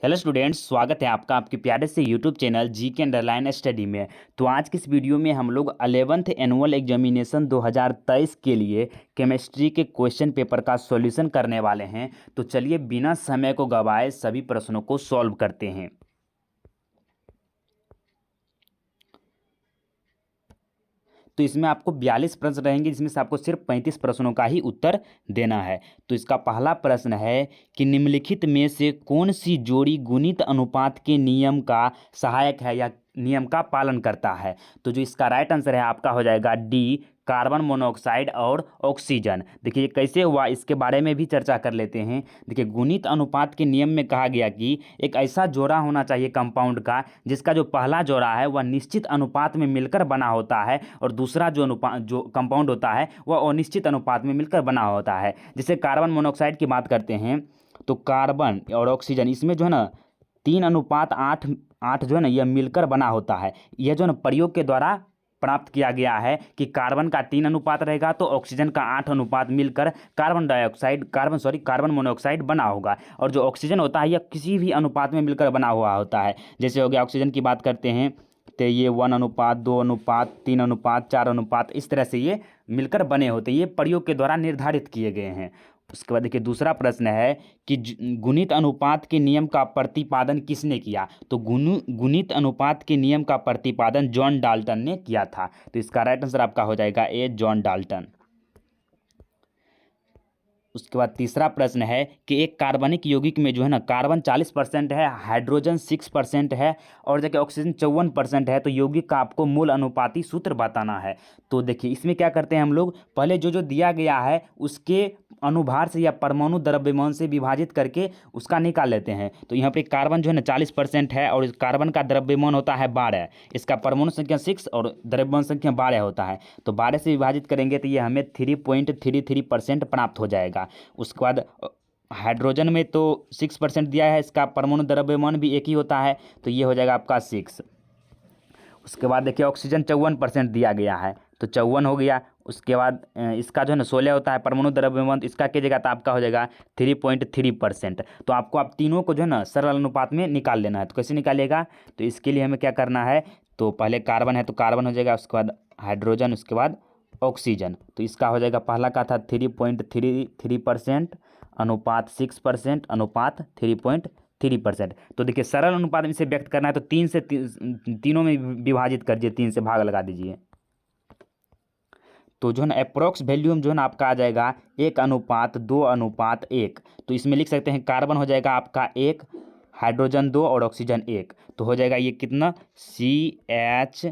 Hello students, स्वागत है आपका आपके प्यारे से YouTube channel GK underline study में। तो आज की इस वीडियो में हम लोग 11th एनुअल एग्जामिनेशन 2023 के लिए केमिस्ट्री के क्वेश्चन पेपर का सॉल्यूशन करने वाले हैं। तो चलिए बिना समय को गवाए सभी प्रश्नों को सॉल्व करते हैं। तो इसमें आपको 42 प्रश्न रहेंगे, जिसमें से आपको सिर्फ 35 प्रश्नों का ही उत्तर देना है। तो इसका पहला प्रश्न है कि निम्नलिखित में से कौन सी जोड़ी गुणित अनुपात के नियम का सहायक है या नियम का पालन करता है। तो जो इसका राइट आंसर है आपका हो जाएगा डी, कार्बन मोनोऑक्साइड और ऑक्सीजन। देखिए ये कैसे हुआ, इसके बारे में भी चर्चा कर लेते हैं। देखिए गुणित अनुपात के नियम में कहा गया कि एक ऐसा जोड़ा होना चाहिए कंपाउंड का जिसका जो पहला जोड़ा है वह निश्चित अनुपात में मिलकर बना होता है और दूसरा जो कंपाउंड होता है वह अनिश्चित अनुपात में मिलकर बना होता है। जैसे कार्बन मोनोऑक्साइड की बात करते हैं तो कार्बन और ऑक्सीजन इसमें जो है ना 3:8 8 जो है ना यह मिलकर बना होता है। यह जो है ना प्रयोग के द्वारा प्राप्त किया गया है कि कार्बन का 3 अनुपात रहेगा तो ऑक्सीजन का 8 अनुपात मिलकर कार्बन मोनोऑक्साइड बना होगा। और जो ऑक्सीजन होता है यह किसी भी अनुपात में मिलकर बना हुआ होता है। जैसे हो गया ऑक्सीजन की बात करते हैं तो ये 1:2, 2:3, 4 इस तरह से ये मिलकर बने होते हैं। ये प्रयोग के द्वारा निर्धारित किए गए हैं। उसके बाद देखिए दूसरा प्रश्न है कि गुणित अनुपात के नियम का प्रतिपादन किसने किया। तो गुणित अनुपात के नियम का प्रतिपादन जॉन डाल्टन ने किया था। तो इसका राइट आंसर आपका हो जाएगा ए, जॉन डाल्टन। उसके बाद तीसरा प्रश्न है कि एक कार्बनिक यौगिक में जो है ना कार्बन 40% है, हाइड्रोजन 6% है और देखिए ऑक्सीजन 54% है। तो यौगिक का आपको मूल अनुपाती सूत्र बताना है। तो देखिए इसमें क्या करते हैं हम लोग, पहले जो जो दिया गया है उसके अनुभार से या परमाणु द्रव्यमान से विभाजित करके उसका निकाल लेते हैं। तो यहाँ पे कार्बन जो है ना 40% है और इस कार्बन का द्रव्यमान होता है 12, इसका परमाणु संख्या 6 और द्रव्यमान संख्या 12 होता है। तो 12 से विभाजित करेंगे तो ये हमें 3.33% प्राप्त हो जाएगा। उसके बाद हाइड्रोजन में तो 6% दिया है, इसका परमाणु द्रव्यमान भी एक ही होता है तो ये हो जाएगा आपका 6। उसके बाद देखिए ऑक्सीजन 54% दिया गया है तो 54 हो गया। उसके बाद इसका जो है ना 16 होता है परमाणु द्रव्यमान, तो इसका कीजिएगा तो आपका हो जाएगा 3.3%। तो आपको आप तीनों को जो है ना सरल अनुपात में निकाल लेना है। तो कैसे निकालेगा, तो इसके लिए हमें क्या करना है, तो पहले कार्बन है तो कार्बन हो जाएगा, उसके बाद हाइड्रोजन, उसके बाद ऑक्सीजन। तो इसका हो जाएगा, पहला का था 3.33% अनुपात 6% अनुपात 3.3%। तो देखिए सरल अनुपात में इसे व्यक्त करना है तो तीनों में विभाजित कर दीजिए, 3 से भाग लगा दीजिए। तो जो है ना अप्रोक्स वैल्यूम जो है ना आपका आ जाएगा 1:2:1। तो इसमें लिख सकते हैं कार्बन हो जाएगा आपका 1, हाइड्रोजन 2 और ऑक्सीजन 1। तो हो जाएगा ये कितना, CH,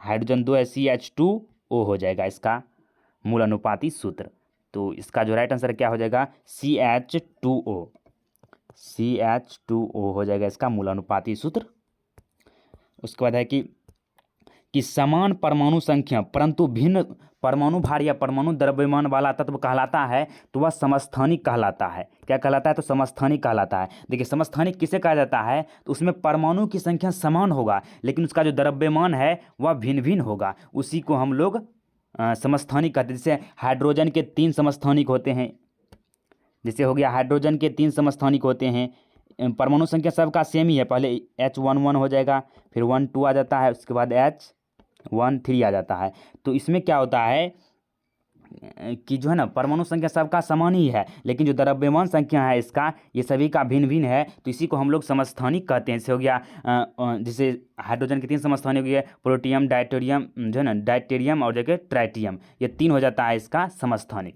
हाइड्रोजन 2 है CH2O हो जाएगा इसका मूल अनुपाती सूत्र। तो इसका जो राइट आंसर क्या हो जाएगा, CH2O। CH2O हो जाएगा इसका मूल अनुपाती सूत्र। उसके बाद है कि समान परमाणु संख्या परंतु भिन्न परमाणु भार या परमाणु द्रव्यमान वाला तत्व कहलाता है तो वह समस्थानिक कहलाता है। क्या कहलाता है, तो समस्थानिक कहलाता है। देखिए समस्थानिक किसे कहा जाता है, तो उसमें परमाणु की संख्या समान होगा लेकिन उसका जो द्रव्यमान है वह भिन्न भिन्न होगा, उसी को हम लोग समस्थानिक कहते हैं। जैसे हाइड्रोजन के 3 समस्थानिक होते हैं, जैसे हो गया हाइड्रोजन के 3 समस्थानिक होते हैं, परमाणु संख्या सबका सेम ही है। पहले H11 हो जाएगा, फिर 12 आ जाता है, उसके बाद H13 आ जाता है। तो इसमें क्या होता है कि जो है ना परमाणु संख्या सबका समान ही है लेकिन जो द्रव्यमान संख्या है इसका ये सभी का भिन्न भिन्न है, तो इसी को हम लोग समस्थानिक कहते हैं। जैसे हो गया जैसे हाइड्रोजन के 3 समस्थानिक हो गए, प्रोटियम, डायटोरियम जो है ना डायटेरियम और जगह ट्राइटियम, ये 3 हो जाता है इसका समस्थानिक।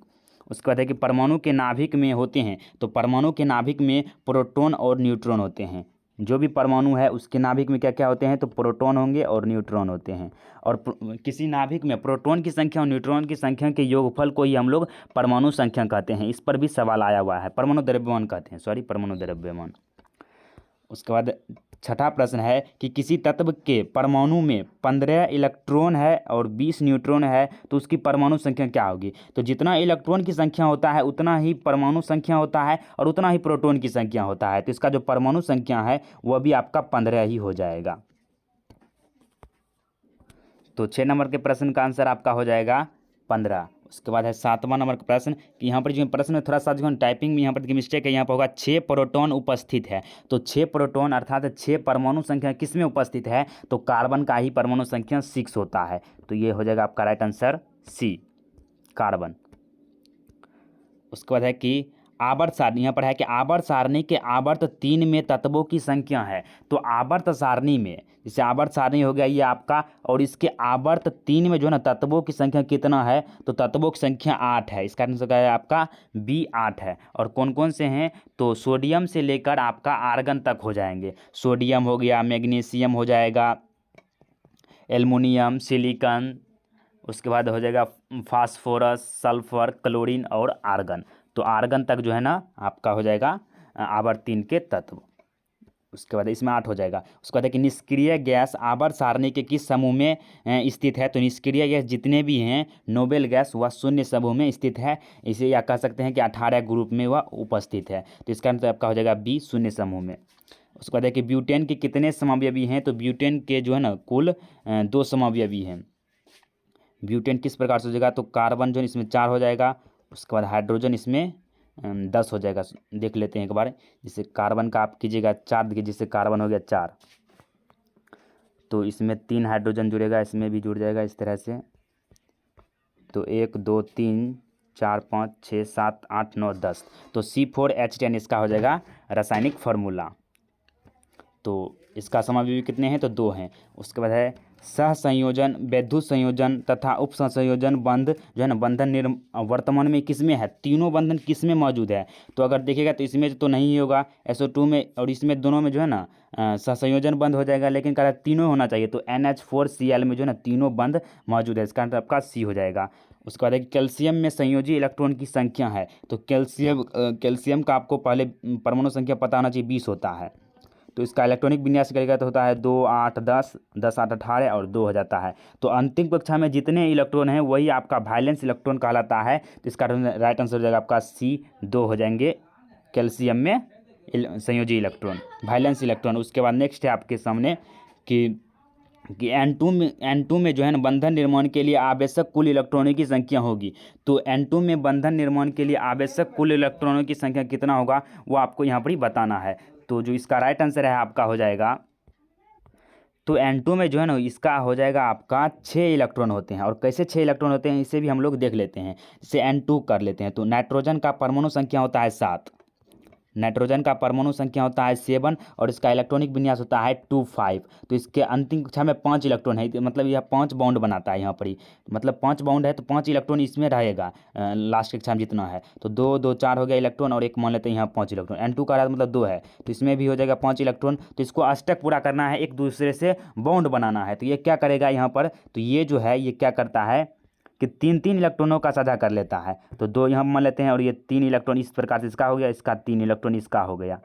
उसके बाद है कि परमाणु के नाभिक में होते हैं, तो परमाणु के नाभिक में प्रोटॉन और न्यूट्रॉन होते हैं। जो भी परमाणु है उसके नाभिक में क्या क्या होते हैं, तो प्रोटॉन होंगे और न्यूट्रॉन होते हैं। और किसी नाभिक में प्रोटॉन की संख्या और न्यूट्रॉन की संख्या के योगफल को ही हम लोग परमाणु संख्या कहते हैं। इस पर भी सवाल आया हुआ है, परमाणु द्रव्यमान कहते हैं, सॉरी परमाणु द्रव्यमान। उसके बाद छठा प्रश्न है कि किसी तत्व के परमाणु में 15 इलेक्ट्रॉन है और 20 न्यूट्रॉन है तो उसकी परमाणु संख्या क्या होगी। तो जितना इलेक्ट्रॉन की संख्या होता है उतना ही परमाणु संख्या होता है और उतना ही प्रोटॉन की संख्या होता है। तो इसका जो परमाणु संख्या है वह भी आपका 15 ही हो जाएगा। तो 6 नंबर के प्रश्न का आंसर आपका हो जाएगा 15। उसके बाद है 7वां नंबर का प्रश्न कि यहाँ पर जो प्रश्न में थोड़ा सा जो टाइपिंग में यहाँ पर देखिए मिस्टेक है, यहाँ पर होगा 6 प्रोटॉन उपस्थित है। तो 6 प्रोटॉन अर्थात 6 परमाणु संख्या किस में उपस्थित है, तो कार्बन का ही परमाणु संख्या 6 होता है। तो ये हो जाएगा आपका राइट आंसर सी, कार्बन। उसके बाद है कि आवर्त सारणी, यहाँ पर है कि आवर्त सारणी के आवर्त 3 में तत्वों की संख्या है। तो आवर्त सारणी में, जैसे आवर्त सारणी हो गया ये आपका, और इसके आवर्त 3 में जो है ना तत्वों की संख्या कितना है, तो तत्वों की संख्या 8 है। इसका आंसर क्या है आपका बी, 8 है। और कौन कौन से हैं, तो सोडियम से लेकर आपका आर्गन तक हो जाएंगे। सोडियम हो गया, मैग्नीशियम हो जाएगा, एल्युमिनियम, सिलिकॉन, उसके बाद हो जाएगा फास्फोरस, सल्फर, क्लोरीन और आर्गन। तो आर्गन तक जो है ना आपका हो जाएगा आवर्त 3 के तत्व। उसके बाद इसमें 8 हो जाएगा। उसके बाद है कि निष्क्रिय गैस आवर्त सारणी के किस समूह में स्थित है, तो निष्क्रिय गैस जितने भी हैं नोबेल गैस वह शून्य समूह में स्थित है। इसे या कह सकते हैं कि 18 ग्रुप में वह उपस्थित है। तो इसका मतलब आपका हो जाएगा बी, शून्य समूह में। उसके बाद है कि ब्यूटेन के कितने समअवयवी हैं, तो ब्यूटेन के जो है ना कुल 2 समअवयवी हैं। ब्यूटेन किस प्रकार से हो जाएगा, तो कार्बन जो इसमें 4 हो जाएगा। उसके बाद हाइड्रोजन इसमें 10 हो जाएगा। देख लेते हैं एक बार, जैसे कार्बन का आप कीजिएगा 4 देखिए, जिससे कार्बन हो गया 4, तो इसमें 3 हाइड्रोजन जुड़ेगा, इसमें भी जुड़ जाएगा इस तरह से। तो 1 2 3 4 5 6 7 8 9 10, तो C4H10 इसका हो जाएगा रासायनिक फार्मूला। तो इसका समअवयवी कितने हैं, तो 2 हैं। उसके बाद है सहसंयोजन, वैद्युत संयोजन तथा उपसंयोजन बंध जो है ना बंधन वर्तमान में किस में है, तीनों बंधन किस में मौजूद है, तो अगर देखिएगा तो इसमें तो नहीं होगा SO2 में, और इसमें दोनों में जो है ना सहसंयोजन बंध हो जाएगा, लेकिन कह तीनों होना चाहिए। तो NH4Cl में जो है ना तीनों बंध मौजूद है, इसका आंसर आपका सी हो जाएगा। उसके बाद है कि कैल्शियम में संयोजी इलेक्ट्रॉन की संख्या है। तो कैल्शियम का आपको पहले परमाणु संख्या पता होना चाहिए, 20 होता है। तो इसका इलेक्ट्रॉनिक विन्यास करेगा तो होता है 2 8 10, 10 8 18 और 2 हो जाता है। तो अंतिम कक्षा में जितने इलेक्ट्रॉन हैं वही आपका वैलेंस इलेक्ट्रॉन कहलाता है। तो इसका राइट आंसर हो जाएगा आपका सी, 2 हो जाएंगे कैल्शियम में संयोजी इलेक्ट्रॉन, वैलेंस इलेक्ट्रॉन। उसके बाद नेक्स्ट है आपके सामने कि N2 में जो है ना बंधन निर्माण के लिए आवश्यक कुल इलेक्ट्रॉनों की संख्या होगी। तो N2 में बंधन निर्माण के लिए आवश्यक कुल इलेक्ट्रॉनों की संख्या कितना होगा वो आपको यहाँ पर ही बताना है। तो जो इसका राइट आंसर है आपका हो जाएगा, तो N2 में जो है ना इसका हो जाएगा आपका 6 इलेक्ट्रॉन होते हैं। और कैसे 6 इलेक्ट्रॉन होते हैं इसे भी हम लोग देख लेते हैं। जैसे N2 कर लेते हैं, तो नाइट्रोजन का परमाणु संख्या होता है 7, नाइट्रोजन का परमाणु संख्या होता है 7 और इसका इलेक्ट्रॉनिक विन्यास होता है 2 5। तो इसके अंतिम कक्षा में 5 इलेक्ट्रॉन है, मतलब यह 5 बॉन्ड बनाता है यहाँ पर ही, मतलब 5 बॉन्ड है तो 5 इलेक्ट्रॉन इसमें रहेगा लास्ट कक्षा में जितना है। तो 2 2 4 हो गया इलेक्ट्रॉन, और एक मान लेते हैं यहाँ 5 इलेक्ट्रॉन। N2 का मतलब 2 है, तो इसमें भी हो जाएगा 5 इलेक्ट्रॉन। तो इसको अष्टक पूरा करना है, एक दूसरे से बॉन्ड बनाना है। तो ये क्या करेगा यहाँ पर, तो ये जो है ये क्या करता है कि 3 3 इलेक्ट्रॉनों का साझा कर लेता है। तो 2 यहाँ मान लेते हैं, और ये 3 इलेक्ट्रॉन इस प्रकार से इसका हो गया, इसका 3 इलेक्ट्रॉन इसका हो गया।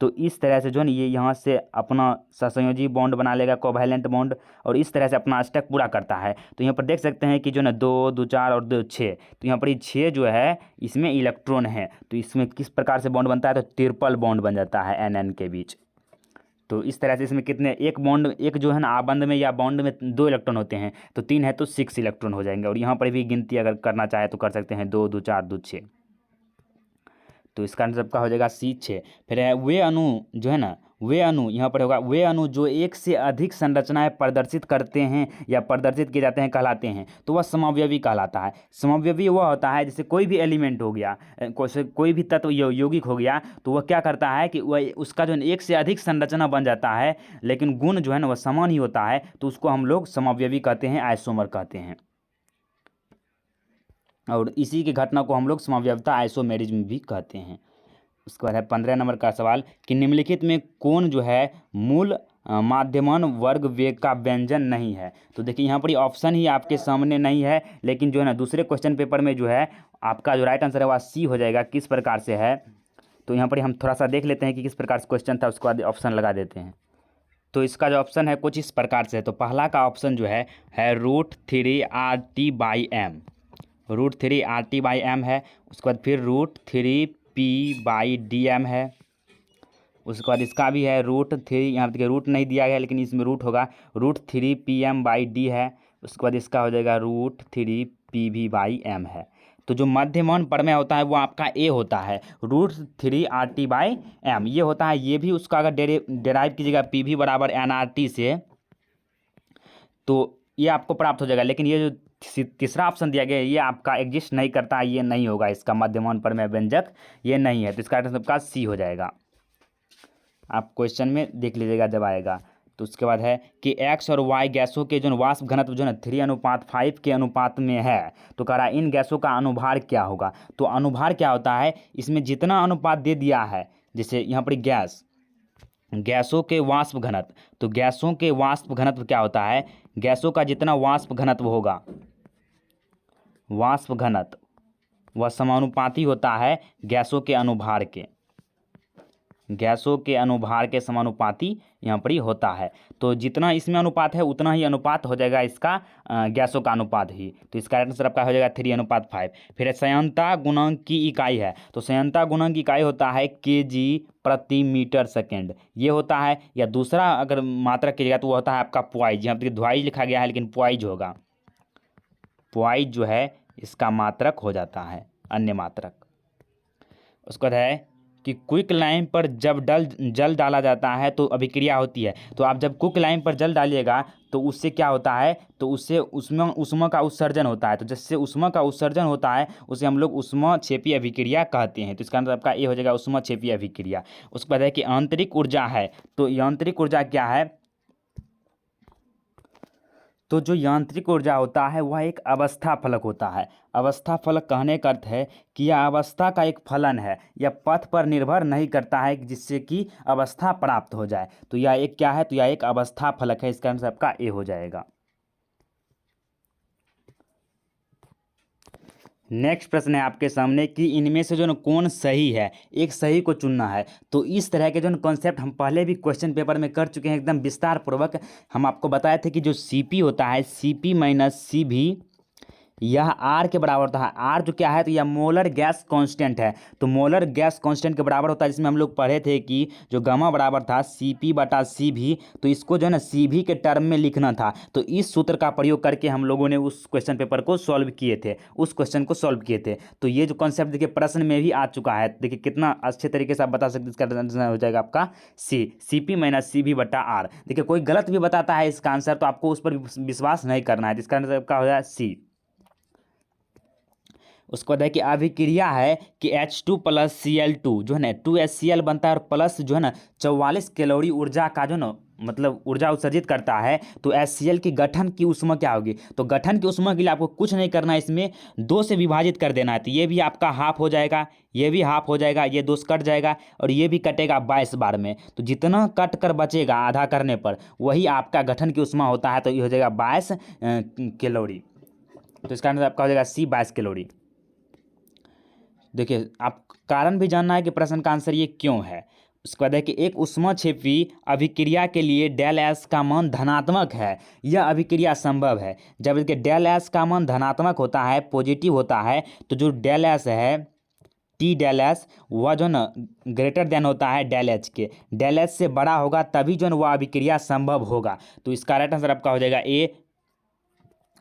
तो इस तरह से जो है ना ये यहाँ से अपना सहसंयोजी बॉन्ड बना लेगा, कोवैलेंट बॉन्ड, और इस तरह से अपना अष्टक पूरा करता है। तो यहाँ पर देख सकते हैं कि जो ना 2 2 4 और 2 6, तो यहाँ पर ये 6 जो है इसमें इलेक्ट्रॉन है। तो इसमें किस प्रकार से बॉन्ड बनता है, तो ट्रिपल बॉन्ड बन जाता है NN के बीच। तो इस तरह से इसमें कितने, एक बॉन्ड, एक जो है ना आबंध में या बॉन्ड में 2 इलेक्ट्रॉन होते हैं, तो 3 है तो 6 इलेक्ट्रॉन हो जाएंगे। और यहाँ पर भी गिनती अगर करना चाहे तो कर सकते हैं, 2 2 4 2 6। तो इसका आंसर आपका हो जाएगा C 6। फिर है वे अणु जो है ना, वे अणु यहाँ पर होगा, वे अणु जो एक से अधिक संरचनाएं प्रदर्शित करते हैं या प्रदर्शित किए जाते हैं कहलाते हैं। तो वह समअवयवी कहलाता है। समअवयवी वह होता है जैसे कोई भी एलिमेंट हो गया, कोई भी तत्व यौगिक हो गया, तो वह क्या करता है कि वह उसका जो है एक से अधिक संरचना बन जाता है, लेकिन गुण जो है ना वह समान ही होता है। तो उसको हम लोग समअवयवी कहते हैं, आइसोमर कहते हैं। और इसी की घटना को हम लोग समअवयवता आइसोमेरिज्म भी कहते हैं। उसके बाद है 15 नंबर का सवाल कि निम्नलिखित में कौन जो है मूल माध्यमान वर्ग वेग का व्यंजन नहीं है। तो देखिए यहाँ पर ऑप्शन ही आपके सामने नहीं है, लेकिन जो है ना दूसरे क्वेश्चन पेपर में जो है आपका जो राइट आंसर है वह सी हो जाएगा। किस प्रकार से है, तो यहाँ पर हम थोड़ा सा देख लेते हैं कि किस प्रकार से क्वेश्चन था, उसके बाद ऑप्शन लगा देते हैं। तो इसका जो ऑप्शन है कुछ इस प्रकार से है। तो पहला का ऑप्शन जो है √3RT/m, √3RT/m है। उसके बाद फिर √3P/dm है। उसके बाद इसका भी है √3, यहाँ देखिए रूट नहीं दिया गया लेकिन इसमें रूट होगा, √3PM/d है। उसके बाद इसका हो जाएगा √3 PV/m है। तो जो मध्यमान प्रमेय होता है वो आपका ए होता है, √3RT/m ये होता है। ये भी उसका अगर डेराइव कीजिएगा PV बराबर nRT से तो ये आपको प्राप्त हो जाएगा। लेकिन ये जो तीसरा ऑप्शन दिया गया है ये आपका एग्जिस्ट नहीं करता है, ये नहीं होगा, इसका मध्यमान प्रमेय व्यंजक ये नहीं है। तो इसका आंसर आपका सी हो जाएगा। आप क्वेश्चन में देख लीजिएगा जब आएगा। तो उसके बाद है कि एक्स और वाई गैसों के जो वाष्प घनत्व जो है 3:5 के अनुपात में है। तो कह रहा है इन गैसों का अनुभार क्या होगा। तो अनुभार क्या होता है, इसमें जितना अनुपात दे दिया है, जैसे यहाँ पर गैसों के वाष्प घनत्व, तो गैसों के वाष्प घनत्व क्या होता है, गैसों का जितना वाष्प घनत्व होगा, वाष्प घनत्व वह समानुपाती होता है गैसों के अनुभार के, गैसों के अनुभार के समानुपाती यहाँ पर ही होता है। तो जितना इसमें अनुपात है उतना ही अनुपात हो जाएगा इसका गैसों का अनुपात ही। तो इसका आंसर आपका हो जाएगा 3:5। फिर संयंत्रता गुणांक की इकाई है। तो संयंत्रता गुणांक की इकाई होता है kg/मीटर/सेकेंड ये होता है। या दूसरा अगर मात्रक कीजिएगा तो वो होता है आपका प्वाइज। यहाँ पर ध्वाइज लिखा गया है लेकिन प्वाइज होगा, प्वाइज जो है इसका मात्रक हो जाता है, अन्य मात्रक। उसके बाद है कि क्विक लाइम पर जब जल डाला जाता है तो अभिक्रिया होती है। तो आप जब क्विक लाइम पर जल डालिएगा तो उससे क्या होता है, तो उससे ऊष्मा का उत्सर्जन होता है। तो जिससे ऊष्मा का उत्सर्जन होता है उसे हम लोग ऊष्माक्षेपीय अभिक्रिया कहते हैं। तो इसका आंसर आपका ए हो जाएगा, ऊष्माक्षेपीय अभिक्रिया। उसके बाद है कि आंतरिक ऊर्जा है। तो यांत्रिक ऊर्जा क्या है, तो जो यांत्रिक ऊर्जा होता है वह एक अवस्था फलक होता है। अवस्था फलक कहने का अर्थ है कि यह अवस्था का एक फलन है, यह पथ पर निर्भर नहीं करता है जिससे कि अवस्था प्राप्त हो जाए। तो यह एक क्या है, तो यह एक अवस्था फलक है। इसका आंसर आपका ए हो जाएगा। नेक्स्ट प्रश्न है आपके सामने कि इनमें से जो कौन सही है, एक सही को चुनना है। तो इस तरह के जो कॉन्सेप्ट हम पहले भी क्वेश्चन पेपर में कर चुके हैं एकदम विस्तार पूर्वक। हम आपको बताए थे कि जो CP होता है CP-CV यह R के बराबर होता है। R जो क्या है, तो यह मोलर गैस कांस्टेंट है। तो मोलर गैस कांस्टेंट के बराबर होता है, जिसमें हम लोग पढ़े थे कि जो गामा बराबर था CP/CV। तो इसको जो है ना CV के टर्म में लिखना था। तो इस सूत्र का प्रयोग करके हम लोगों ने उस क्वेश्चन पेपर को सॉल्व किए थे, उस क्वेश्चन को सॉल्व किए थे। तो ये जो कॉन्सेप्ट देखिए प्रश्न में भी आ चुका है। देखिए कितना अच्छे तरीके से आप बता सकते, इसका आंसर हो जाएगा आपका C, CP-CV/R। देखिए कोई गलत भी बताता है इसका आंसर तो आपको उस पर विश्वास नहीं करना है। इसका आंसर आपका हो जाएगा C। उसके बाद है कि अभिक्रिया है कि H2+Cl2 जो है ना 2HCl बनता है और प्लस जो है ना 44 कैलोरी ऊर्जा का जो ना मतलब ऊर्जा उत्सर्जित करता है। तो HCl की गठन की ऊष्मा क्या होगी, तो गठन की ऊष्मा के लिए आपको कुछ नहीं करना है, इसमें 2 से विभाजित कर देना है। तो ये भी आपका हाफ हो जाएगा, ये भी हाफ हो जाएगा, ये 2 कट जाएगा और ये भी कटेगा 22 बार में। तो जितना कट कर बचेगा आधा करने पर वही आपका गठन की ऊष्मा होता है। तो ये हो जाएगा 22 कैलोरी। तो इसका आंसर आपका हो जाएगा C, 22 कैलोरी। देखिए आप कारण भी जानना है कि प्रश्न का आंसर ये क्यों है। उसके बाद है कि एक ऊष्माक्षेपी अभिक्रिया के लिए डेल एस का मान धनात्मक है, यह अभिक्रिया संभव है। जब इसके डेल एस का मान धनात्मक होता है, पॉजिटिव होता है, तो जो डेल एस है T डेल एस वह जो ना ग्रेटर देन होता है डेल एच के, डेल एच से बड़ा होगा तभी जो है वह अभिक्रिया संभव होगा। तो इसका राइट आंसर आपका हो जाएगा ए।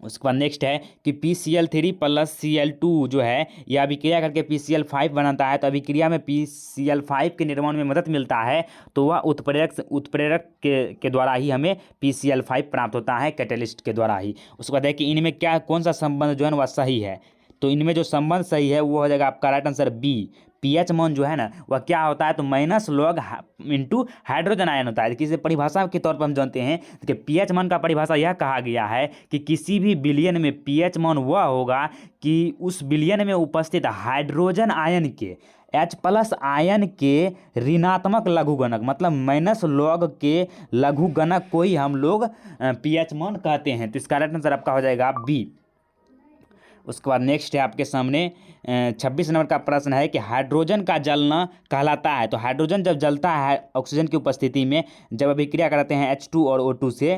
उसके बाद नेक्स्ट है कि PCl3+Cl2 जो है यह अभिक्रिया करके PCl5 बनाता है। तो अभिक्रिया में PCl5 के निर्माण में मदद मिलता है। तो वह उत्प्रेरक के द्वारा ही हमें PCl5 प्राप्त होता है, कैटेलिस्ट के द्वारा ही। उसके बाद है कि इनमें क्या कौन सा संबंध जो है वह सही है। तो इनमें जो संबंध सही है वो हो जाएगा आपका राइट आंसर बी। पीएच मान जो है ना वह क्या होता है, तो minus log into hydrogen ion होता है। किसी परिभाषा के तौर पर हम जानते हैं कि पीएच मान का परिभाषा यह कहा गया है कि किसी भी विलयन में पीएच मान वह होगा कि उस विलयन में उपस्थित हाइड्रोजन आयन के H+ आयन के ऋणात्मक लघुगणक मतलब माइनस लॉग के लघुगणक को ही हम लोग पीएच मान कहते हैं। तो इसका राइट आंसर आपका हो जाएगा बी। उसके बाद नेक्स्ट है आपके सामने 26 नंबर का प्रश्न है कि हाइड्रोजन का जलना कहलाता है। तो हाइड्रोजन जब जलता है ऑक्सीजन की उपस्थिति में, जब अभिक्रिया कराते हैं H2 और O2 से,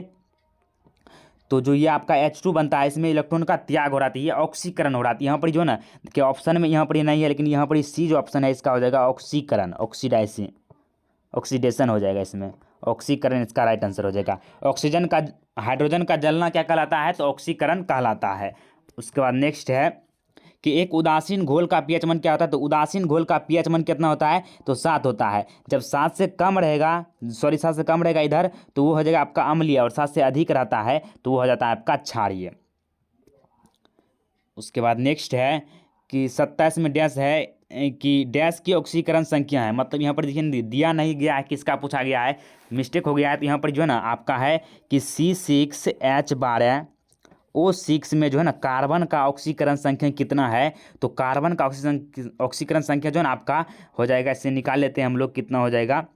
तो जो ये आपका H2 बनता है इसमें इलेक्ट्रॉन का त्याग हो रहा है, ये ऑक्सीकरण हो रहा है। यहाँ पर जो है ना कि ऑप्शन में यहाँ पर नहीं है, लेकिन यहाँ पर C जो ऑप्शन है इसका हो जाएगा ऑक्सीकरण, ऑक्सीडेशन हो जाएगा इसमें, ऑक्सीकरण इसका राइट आंसर हो जाएगा। ऑक्सीजन का हाइड्रोजन का जलना क्या कहलाता है, तो ऑक्सीकरण कहलाता है। उसके बाद नेक्स्ट है कि एक उदासीन घोल का पीएच मान क्या होता है, तो उदासीन घोल का पीएच मान कितना होता है, तो 7 होता है। जब 7 से कम रहेगा, सॉरी 7 से कम रहेगा इधर, तो वो हो जाएगा आपका अम्लीय, और 7 से अधिक रहता है तो वो हो जाता है आपका क्षारीय। उसके बाद नेक्स्ट है कि 27 में डैश है कि डैश की ऑक्सीकरण संख्या है, मतलब यहाँ पर देखिए दिया नहीं गया है, किसका पूछा गया है, मिस्टेक हो गया है। तो यहाँ पर जो है ना आपका है कि C6H12O6 में जो है ना कार्बन का ऑक्सीकरण संख्या कितना है, तो कार्बन का ऑक्सीकरण संख्या जो है ना आपका हो जाएगा, इससे निकाल लेते हैं हम लोग, कितना हो जाएगा।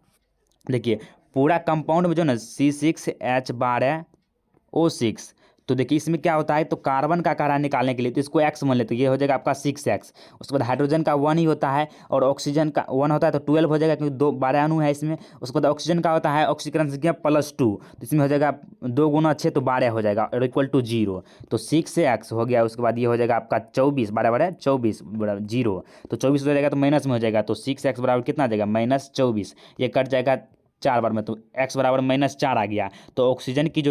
देखिए पूरा कंपाउंड में जो है ना C6H12O6, तो देखिए इसमें क्या होता है, तो कार्बन का कड़ा निकालने के लिए तो इसको एक्स मान लेते हैं, ये हो जाएगा आपका 6x। उसके बाद हाइड्रोजन का 1 ही होता है, और ऑक्सीजन का 1 होता है तो 12 हो जाएगा, क्योंकि 12 अणु है इसमें। उसके बाद ऑक्सीजन का होता है ऑक्सीकरण संख्या +2, तो इसमें हो जाएगा 2 गुना 6 तो 12 हो जाएगा, और इक्वल टू 0, तो 6x हो गया। उसके बाद ये हो जाएगा आपका 24, 12 बराबर 0, तो 24 हो जाएगा तो माइनस में हो जाएगा, तो 6x बराबर कितना आ जाएगा, -24। ये कट जाएगा 4 बार में, तो x बराबर -4 आ गया। तो ऑक्सीजन की जो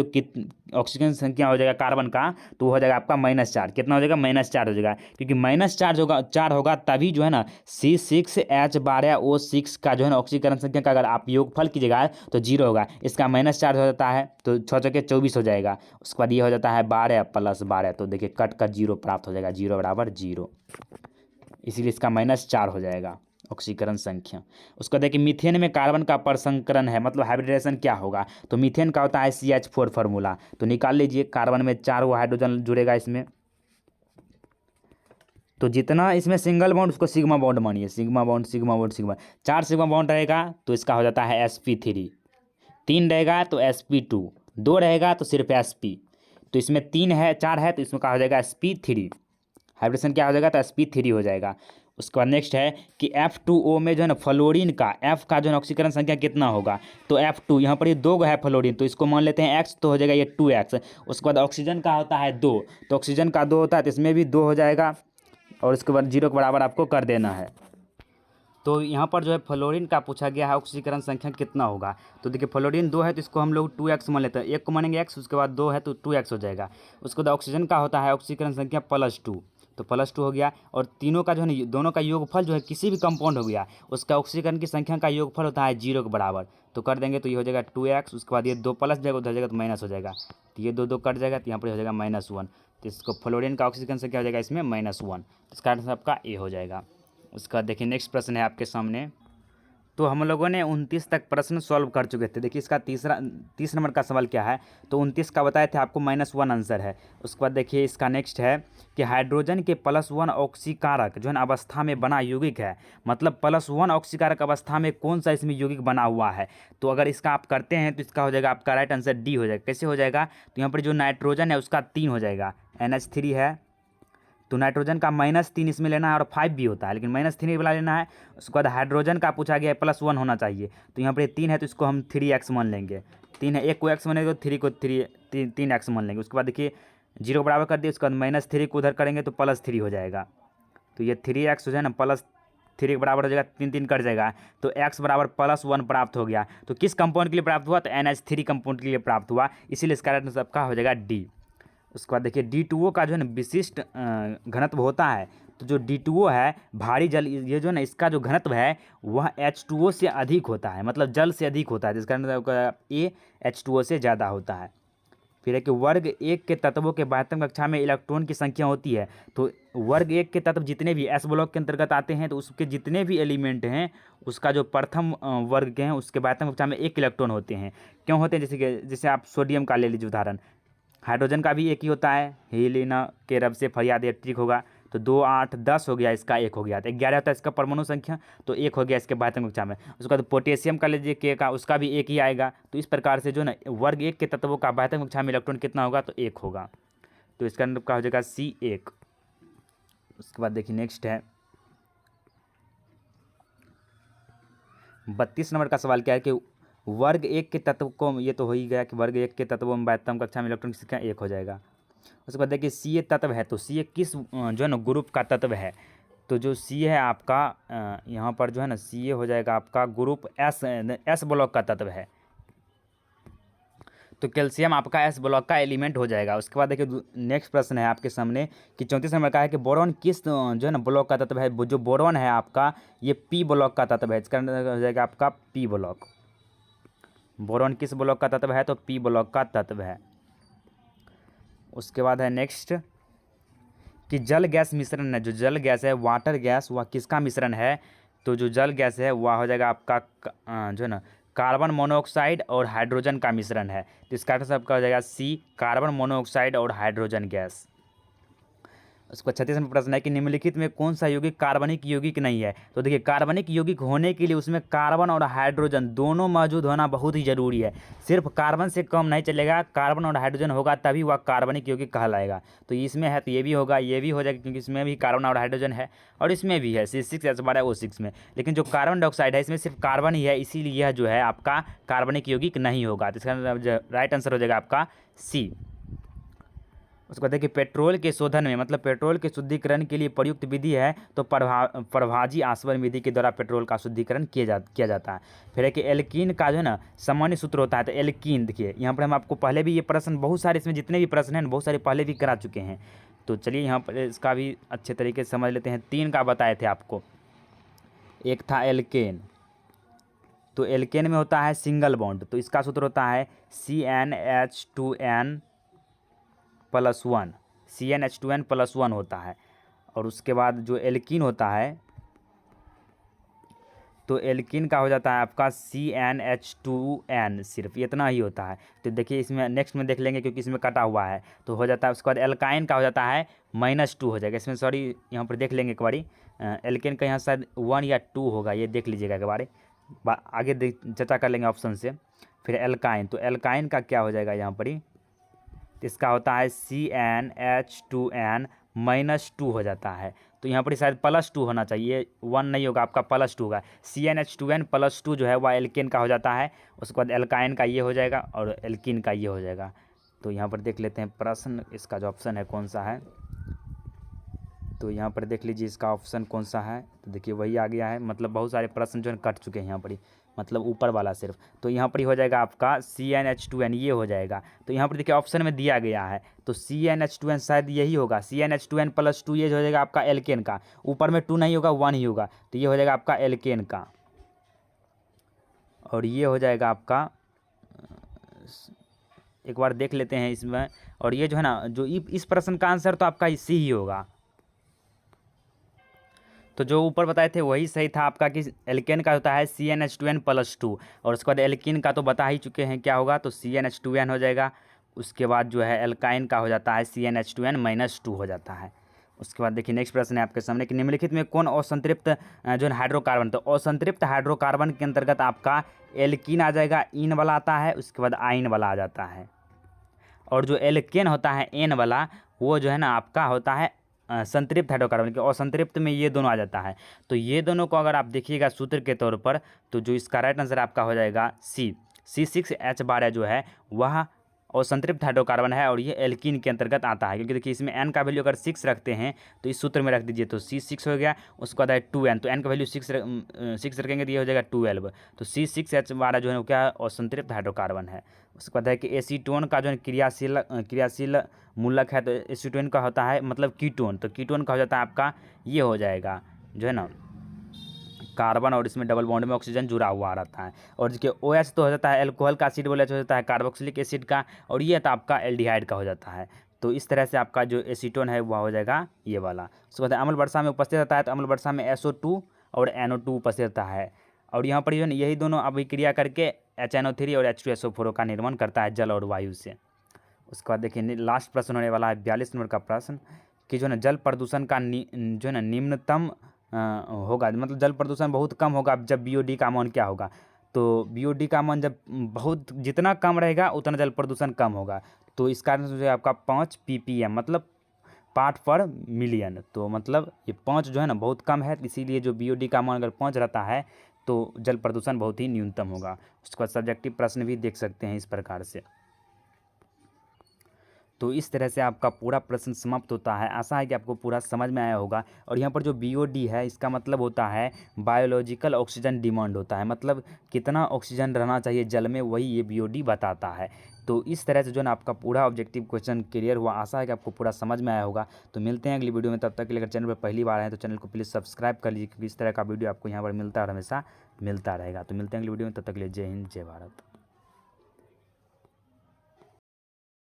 ऑक्सीजन संख्या हो जाएगा कार्बन का, तो वो हो जाएगा आपका -4। कितना हो जाएगा, -4 हो जाएगा, क्योंकि -4 होगा तभी जो है ना C6H12O6 का जो है ना ऑक्सीकरण संख्या का अगर आप योगफल कीजिएगा तो 0 होगा। इसका -4 हो जाता है तो 6 चौके 24 हो जाएगा। उसके बाद ये हो जाता है 12 + 12, तो देखिए कट कर 0 प्राप्त हो जाएगा, 0 बराबर 0, इसीलिए इसका -4 हो जाएगा ऑक्सीकरण संख्या। उसको देखिए मीथेन में कार्बन का प्रसंकरण है, मतलब हाइब्रिडेशन क्या होगा, तो मीथेन का होता है CH4 फार्मूला, तो निकाल लीजिए। कार्बन में 4 वो हाइड्रोजन जुड़ेगा इसमें, तो जितना इसमें सिंगल बॉन्ड उसको सिग्मा बॉन्ड मानिए, sigma bond sigma bond sigma, 4 sigma bond रहेगा तो इसका हो जाता है sp3, 3 रहेगा तो sp2, 2 रहेगा तो सिर्फ sp, तो इसमें 3 है 4 है तो इसमें क्या हो जाएगा sp3, हाइब्रिडेशन क्या हो जाएगा, तो sp3 हो जाएगा। उसके बाद नेक्स्ट है कि F2O में जो है ना फ्लोरीन का F का जो है ऑक्सीकरण संख्या कितना होगा, तो F2, यहाँ पर ये 2 है फ्लोरीन, तो इसको मान लेते हैं x, तो हो जाएगा ये 2x। उसके बाद ऑक्सीजन का होता है 2, तो ऑक्सीजन का 2 होता है तो इसमें भी 2 हो जाएगा, और उसके बाद 0 के बराबर आपको कर देना है। तो यहाँ पर जो है फ्लोरीन का पूछा गया है ऑक्सीकरण संख्या कितना होगा, तो देखिए फ्लोरीन 2 है तो इसको हम लोग 2x मान लेते हैं, एक को मानेंगे x, उसके बाद 2 है तो 2x हो जाएगा। उसके बाद ऑक्सीजन का होता है ऑक्सीकरण संख्या +2, तो +2 हो गया, और तीनों का जो है ना दोनों का योगफल जो है किसी भी कंपाउंड हो गया उसका ऑक्सीकरण की संख्या का योगफल होता है 0 के बराबर, तो कर देंगे तो ये हो जाएगा 2x। उसके बाद ये 2 प्लस जाएगा उधर जाएगा तो माइनस हो जाएगा, तो ये 2 2 कट जाएगा, तो यहाँ पर हो जाएगा -1, तो इसको फ्लोरीन का ऑक्सीकरण संख्या हो जाएगा इसमें -1, इसका आंसर आपका ए हो जाएगा। उसका देखिए नेक्स्ट प्रश्न है आपके सामने, तो हम लोगों ने 29 तक प्रश्न सॉल्व कर चुके थे। देखिए इसका 30 नंबर का सवाल क्या है, तो 29 का बताए थे आपको, -1 आंसर है। उसके बाद देखिए इसका नेक्स्ट है कि हाइड्रोजन के +1 ऑक्सीकारक जो है ना अवस्था में बना यौगिक है, मतलब +1 ऑक्सीकारक अवस्था में कौन सा इसमें यौगिक बना हुआ है, तो अगर इसका आप करते हैं तो इसका हो जाएगा आपका राइट आंसर डी हो जाएगा। कैसे हो जाएगा, तो यहाँ पर जो नाइट्रोजन है उसका 3 हो जाएगा, NH3 है, तो नाइट्रोजन का -3 इसमें लेना है, और 5 भी होता है लेकिन -3 वाला लेना है। उसके बाद हाइड्रोजन का पूछा गया है +1 होना चाहिए, तो यहाँ पर 3 है तो इसको हम 3x मान लेंगे, 3 है, एक को x मानेंगे तो 3 को 3x मान लेंगे। उसके बाद देखिए 0 बराबर कर दिए, उसके बाद -3 को उधर करेंगे तो +3 हो जाएगा, तो ये 3x हो जाए ना +3 के बराबर हो जाएगा, 3 3 कट जाएगा, तो x बराबर +1 प्राप्त हो गया। तो किस कंपाउंड के लिए प्राप्त हुआ, तो NH3 कंपाउंड के लिए प्राप्त हुआ, इसीलिए इसका राइट आंसर आपका हो जाएगा डी। उसके बाद देखिए D2O का जो है ना विशिष्ट घनत्व होता है, तो जो D2O है भारी जल, ये जो है ना इसका जो घनत्व है वह H2O से अधिक होता है, मतलब जल से अधिक होता है, जिसका मतलब A H2O से ज़्यादा होता है। फिर है कि वर्ग 1 के तत्वों के 72 कक्षा में इलेक्ट्रॉन की संख्या होती है, तो वर्ग 1 के तत्व जितने भी S ब्लॉक के अंतर्गत आते हैं, तो उसके जितने भी एलिमेंट हैं उसका जो प्रथम वर्ग के हैं उसके 72 कक्षा में 1 इलेक्ट्रॉन होते हैं। क्यों होते हैं, जैसे आप सोडियम का ले लीजिए उदाहरण, हाइड्रोजन का भी 1 ही होता है, हेलिना के रब से फरियाद ठीक होगा, तो 2 8 10 हो गया, इसका 1 हो गया, तो 11 होता है इसका परमाणु संख्या, तो 1 हो गया इसके 72 कक्षा में। उसके बाद पोटेशियम का लीजिए के का, उसका भी 1 ही आएगा, तो इस प्रकार से जो ना वर्ग 1 के तत्वों का 72 कक्षा में इलेक्ट्रॉन कितना होगा, तो 1 होगा, तो इसका मतलब क्या हो जाएगा C1। उसके बाद देखिए नेक्स्ट है 32 नंबर का सवाल क्या है कि वर्ग 1 के तत्व को, ये तो हो ही गया कि वर्ग 1 के तत्वों में 72 कक्षा में इलेक्ट्रॉन की संख्या 1 हो जाएगा। उसके बाद देखिए Ca तत्व है, तो Ca किस जो है ना ग्रुप का तत्व है, तो जो Ca है आपका यहाँ पर जो है ना Ca हो जाएगा आपका ग्रुप S ब्लॉक का तत्व है। तो कैल्शियम आपका एस ब्लॉक का एलिमेंट हो जाएगा। उसके बाद देखिए नेक्स्ट प्रश्न है आपके सामने कि 34 नंबर का है कि बोरॉन किस जो है ना ब्लॉक का तत्व है। जो बोरॉन है आपका ये पी ब्लॉक का तत्व है, इसका हो जाएगा आपका पी ब्लॉक। बोरॉन किस ब्लॉक का तत्व है, तो पी ब्लॉक का तत्व है। उसके बाद है नेक्स्ट कि जल गैस मिश्रण है, जो जल गैस है वाटर गैस वह किसका मिश्रण है, तो जो जल गैस है वह हो जाएगा आपका जो है ना कार्बन मोनोऑक्साइड और हाइड्रोजन का मिश्रण है। तो इसका आंसर आपका हो जाएगा सी, कार्बन मोनोऑक्साइड और हाइड्रोजन गैस। उसको 36 में प्रश्न है कि निम्नलिखित में कौन सा यौगिक कार्बनिक यौगिक नहीं है। तो देखिए कार्बनिक यौगिक होने के लिए उसमें कार्बन और हाइड्रोजन दोनों मौजूद होना बहुत ही ज़रूरी है। सिर्फ कार्बन से कम नहीं चलेगा, कार्बन और हाइड्रोजन होगा तभी वह कार्बनिक यौगिक कहलाएगा। तो इसमें है तो ये भी होगा, ये भी हो जाएगा क्योंकि इसमें भी कार्बन और हाइड्रोजन है और इसमें भी है C6H12O6 में। लेकिन जो कार्बन डाइऑक्साइड है इसमें सिर्फ कार्बन ही है, इसीलिए यह जो है आपका कार्बनिक यौगिक नहीं होगा। तो इसका राइट आंसर हो जाएगा आपका सी। उसके बाद देखिए पेट्रोल के शोधन में मतलब पेट्रोल के शुद्धिकरण के लिए प्रयुक्त विधि है तो प्रभाजी आसवन विधि के द्वारा पेट्रोल का शुद्धिकरण किया जाता है। फिर है कि एल्कीन का जो है ना सामान्य सूत्र होता है। तो एल्कीन देखिए यहाँ पर हम आपको पहले भी ये प्रश्न बहुत सारे इसमें जितने भी प्रश्न हैं बहुत सारे पहले भी करा चुके हैं। तो चलिए यहाँ पर इसका भी अच्छे तरीके से समझ लेते हैं। 3 का बताए थे आपको, एक था एल्केन, तो एल्केन में होता है सिंगल बॉन्ड, तो इसका सूत्र होता है CnH2n प्लस 1, CnH2n प्लस 1 होता है। और उसके बाद जो एल्कीन होता है तो एल्कीन का हो जाता है आपका CnH2n, सिर्फ इतना ही होता है। तो देखिए इसमें नेक्स्ट में देख लेंगे क्योंकि इसमें कटा हुआ है तो हो जाता है। उसके बाद एल्काइन का हो जाता है -2 हो जाएगा इसमें, सॉरी यहाँ पर देख लेंगे एक बारी। एल्केन का यहाँ शायद 1 या 2 होगा, ये देख लीजिएगा एक बारी, आगे चर्चा कर लेंगे ऑप्शन से। फिर एल्काइन, तो एल्काइन का क्या हो जाएगा यहाँ पर ही, इसका होता है CnH2n -2 हो जाता है। तो यहाँ पर शायद +2 होना चाहिए, 1 नहीं होगा आपका, +2 होगा। CnH2n +2 जो है वह एल्केन का हो जाता है। उसके बाद एल्काइन का ये हो जाएगा और एल्कीन का ये हो जाएगा। तो यहाँ पर देख लेते हैं प्रश्न, इसका जो ऑप्शन है कौन सा है। तो यहाँ पर देख लीजिए इसका ऑप्शन कौन सा है। तो देखिए वही आ गया है, मतलब बहुत सारे प्रश्न जो है कट चुके हैं यहाँ पर ही, मतलब ऊपर वाला सिर्फ। तो यहाँ पर ही हो जाएगा आपका CnH2n, ये हो जाएगा। तो यहाँ पर देखिए ऑप्शन में दिया गया है तो CnH2n शायद यही होगा, CnH2n +2 ये हो जाएगा आपका एल्केन का। ऊपर में 2 नहीं होगा, 1 ही होगा, तो ये हो जाएगा आपका एल्केन का। और ये हो जाएगा आपका, एक बार देख लेते हैं इसमें। और ये जो है ना जो इस प्रश्न का आंसर तो आपका इसी ही होगा। तो जो ऊपर बताए थे वही सही था आपका कि एल्केन का होता है CnH2n +2। और उसके बाद एल्कीन का तो बता ही चुके हैं क्या होगा, तो CnH2n हो जाएगा। उसके बाद जो है एल्काइन का हो जाता है CnH2n -2 हो जाता है। उसके बाद देखिए नेक्स्ट प्रश्न है आपके सामने कि निम्नलिखित में कौन असंतृप्त जो है हाइड्रोकार्बन, तो असंतृप्त हाइड्रोकार्बन के अंतर्गत आपका एल्कीन आ जाएगा, इन वाला आता है, उसके बाद आइन वाला आ जाता है। और जो एल्केन होता है एन वाला वो जो है ना आपका होता है संतृप्त हाइड्रोकार्बन के, और संतृप्त में ये दोनों आ जाता है। तो ये दोनों को अगर आप देखिएगा सूत्र के तौर पर तो जो इसका राइट आंसर आपका हो जाएगा C6H12 जो है वह और संतृप्त हाइड्रोकार्बन है और ये एल्कीन के अंतर्गत आता है। क्योंकि देखिए इसमें n का वैल्यू अगर 6 रखते हैं तो इस सूत्र में रख दीजिए तो C6 हो गया। उसके बाद है 2n, तो n का वैल्यू 6 रखेंगे तो ये हो जाएगा 12। तो C6H12 जो है वो क्या है, और संतृप्त हाइड्रोकार्बन है। उसके बाद है कि एसीटोन का जो है क्रियाशील मूलक है, तो एसीटोन का होता है मतलब कीटोन, तो कीटोन का हो जाता है आपका ये हो जाएगा जो है ना कार्बन, और इसमें डबल बॉन्ड में ऑक्सीजन जुड़ा हुआ रहता है। और देखिए OH तो हो जाता है एल्कोहल का एसिड, बोला हो जाता है कार्बोक्सिलिक एसिड का, और ये तो आपका एल्डिहाइड का हो जाता है। तो इस तरह से आपका जो एसीटोन है वह हो जाएगा ये वाला। उसके बाद अम्ल वर्षा में उपस्थित रहता है, तो अम्ल वर्षा में SO2 और NO2 उपस्थित रहता है। और यहाँ पर जो है यही दोनों अभिक्रिया करके HNO3 और H2SO4 का निर्माण करता है जल और वायु से। उसके बाद देखिए लास्ट प्रश्न होने वाला है 42 नंबर का प्रश्न कि जो है ना जल प्रदूषण का जो है ना निम्नतम होगा, मतलब जल प्रदूषण बहुत कम होगा जब BOD का मान क्या होगा, तो BOD का मान जब बहुत जितना कम रहेगा उतना जल प्रदूषण कम होगा। तो इस कारण से आपका 5 ppm मतलब पार्ट पर मिलियन, तो मतलब ये 5 जो है ना बहुत कम है, इसीलिए जो BOD का मान अगर 5 रहता है तो जल प्रदूषण बहुत ही न्यूनतम होगा। उसके बाद सब्जेक्टिव प्रश्न भी देख सकते हैं इस प्रकार से। तो इस तरह से आपका पूरा प्रश्न समाप्त होता है। आशा है कि आपको पूरा समझ में आया होगा। और यहाँ पर जो BOD है इसका मतलब होता है बायोलॉजिकल ऑक्सीजन डिमांड होता है, मतलब कितना ऑक्सीजन रहना चाहिए जल में, वही ये BOD बताता है। तो इस तरह से जो है ना आपका पूरा ऑब्जेक्टिव क्वेश्चन क्लियर हुआ। आशा है कि आपको पूरा समझ में आया होगा। तो मिलते हैं अगली वीडियो में, तब तक के लिए अगर चैनल पर पहली बार आए तो चैनल को प्लीज़ सब्सक्राइब कर लीजिए, क्योंकि इस तरह का वीडियो आपको यहाँ पर मिलता है और हमेशा मिलता रहेगा। तो मिलते हैं अगली वीडियो में, तब तक के लिए जय हिंद जय भारत।